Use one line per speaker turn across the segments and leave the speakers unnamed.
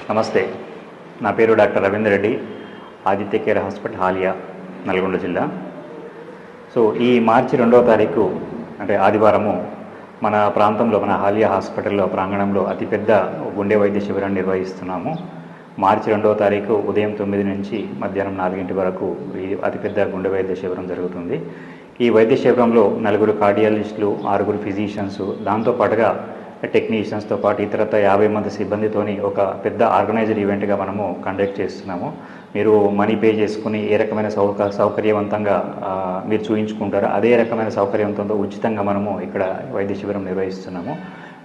నమస్తే. నా పేరు doctor Ravinder Reddy, Aditya care hospital Haliya, Nalgonda జిల్లా. సో ఈ మార్చి 2వ తారీఖు అంటే ఆదివారము మన ప్రాంతంలో మన హాలియా హాస్పిటల్లో ప్రాంగణంలో అతిపెద్ద గుండె వైద్య శిబిరాన్ని నిర్వహిస్తున్నాము. మార్చి 2వ తారీఖు ఉదయం 9 నుంచి మధ్యాహ్నం 4 వరకు ఈ అతిపెద్ద గుండె వైద్య శిబిరం జరుగుతుంది. ఈ వైద్య శిబిరంలో 4 కార్డియాలజిస్టులు, 6 ఫిజిషియన్స్, దాంతోపాటుగా టెక్నీషియన్స్తో పాటు ఇతరత 50 మంది సిబ్బందితోని ఒక పెద్ద ఆర్గనైజ్డ్ ఈవెంట్గా మనము కండక్ట్ చేస్తున్నాము. మీరు మనీ పే చేసుకుని ఏ రకమైన సౌకర్యవంతంగా మీరు చూయించుకుంటారో అదే రకమైన సౌకర్యవంతంతో ఉచితంగా మనము ఇక్కడ వైద్య శిబిరం నిర్వహిస్తున్నాము.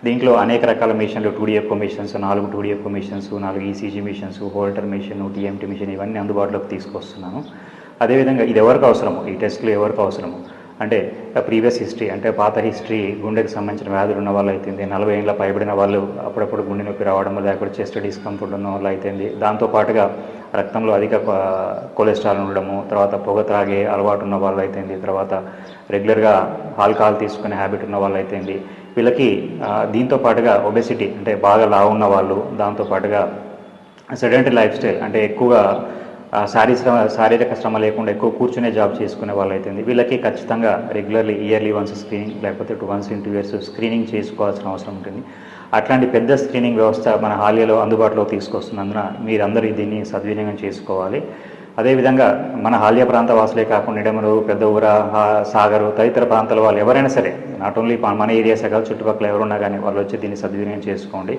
దీంట్లో అనేక రకాల మిషన్లు, 2D echo machines, 4 2D echo machines, 4 ECG machines, Holter machine, TMT machine, ఇవన్నీ అందుబాటులోకి తీసుకొస్తున్నాము. అదేవిధంగా ఇది ఎవరికి అవసరము, ఈ టెస్టులు ఎవరికి అవసరము అంటే ప్రీవియస్ హిస్టరీ, అంటే పాత హిస్టరీ, గుండెకి సంబంధించిన వ్యాధులు ఉన్న వాళ్ళు అయితేంది, 40 ఏళ్ళ పైబడిన వాళ్ళు, అప్పుడప్పుడు గుండె నొప్పి రావడం లేకపోతే చెస్ట్ డిస్కంఫర్ట్ ఉన్న వాళ్ళు అయితేంది, దాంతోపాటుగా రక్తంలో అధిక కొలెస్ట్రాల్ ఉండడము, తర్వాత పొగ త్రాగే అలవాటు ఉన్న వాళ్ళు అయితేంది, తర్వాత రెగ్యులర్గా ఆల్కహాల్ తీసుకునే హ్యాబిట్ ఉన్న వాళ్ళు అయితేంది, వీళ్ళకి దీంతో పాటుగా ఒబెసిటీ అంటే బాగా లావు ఉన్న వాళ్ళు, దాంతోపాటుగా సెడెంటరీ లైఫ్ స్టైల్ అంటే ఎక్కువగా శారీరక శ్రమ లేకుండా ఎక్కువ కూర్చునే జాబ్ చేసుకునే వాళ్ళు అయితే వీళ్ళకి ఖచ్చితంగా రెగ్యులర్లీ ఇయర్లీ వన్స్ స్క్రీనింగ్ లేకపోతే వన్స్ ఇన్ 2 years స్క్రీనింగ్ చేసుకోవాల్సిన అవసరం ఉంటుంది. అట్లాంటి పెద్ద స్క్రీనింగ్ వ్యవస్థ మన హాలియాలో అందుబాటులో తీసుకొస్తున్నందున మీరందరూ దీన్ని సద్వినియోగం చేసుకోవాలి. అదేవిధంగా మన హాలియా ప్రాంత వాసులే కాకుండా నిడమరు, పెద్ద ఊర, సాగరు, తదితర ప్రాంతాల వాళ్ళు ఎవరైనా సరే, నాట్ ఓన్లీ మన ఏరియాసే కాదు, చుట్టుపక్కల ఎవరున్నా కానీ వాళ్ళు వచ్చి దీన్ని సద్వినియోగం చేసుకోండి.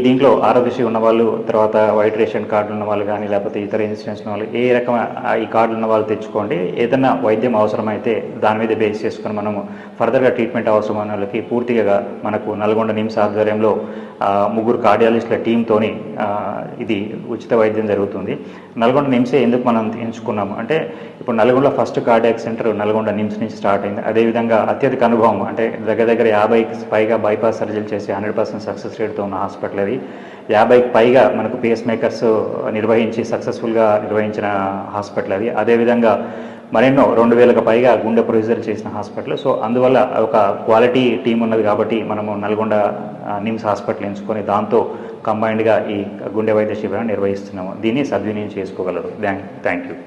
దీంట్లో ఆరోగ్యశ్రీ ఉన్నవాళ్ళు, తర్వాత వైట్ రేషన్ కార్డులు ఉన్న వాళ్ళు కానీ లేకపోతే ఇతర ఇన్సూరెన్స్ ఉన్న వాళ్ళు, ఏ రకమైన ఈ కార్డులు ఉన్న వాళ్ళు తెచ్చుకోండి. ఏదైనా వైద్యం అవసరమైతే దాని మీద బేస్ చేసుకొని మనము ఫర్దర్గా ట్రీట్మెంట్ అవసరమైన వాళ్ళకి పూర్తిగా మనకు నల్గొండ నిమ్స్ ఆధ్వర్యంలో 3 కార్డియాలజిస్టుల టీంతోని ఇది ఉచిత వైద్యం జరుగుతుంది. నల్గొండ నిమ్సే ఎందుకు మనం ఎంచుకున్నాము అంటే, ఇప్పుడు Nalgonda first cardiac centre Nalgonda NIMS నుంచి స్టార్ట్ అయింది. అదేవిధంగా అత్యధిక అనుభవం అంటే దగ్గర 50కి పైగా బైపాస్ సర్జరీలు చేసి 100% సక్సెస్ రేట్తో ఉన్న హాస్పిటల్ అది. 50కి పైగా మనకు పేస్ మేకర్స్ సక్సెస్ఫుల్గా నిర్వహించిన హాస్పిటల్ అది. అదేవిధంగా మరెన్నో 2000కి పైగా గుండె ప్రొసీజర్ చేసిన హాస్పిటల్. సో అందువల్ల ఒక క్వాలిటీ టీం ఉన్నది కాబట్టి మనము నల్గొండ నిమ్స్ హాస్పిటల్ ఎంచుకొని దాంతో కంబైన్డ్గా ఈ గుండె వైద్య శిబిరాన్ని నిర్వహిస్తున్నాము. దీన్ని సద్వినియోగం చేసుకోగలరు. Thank you.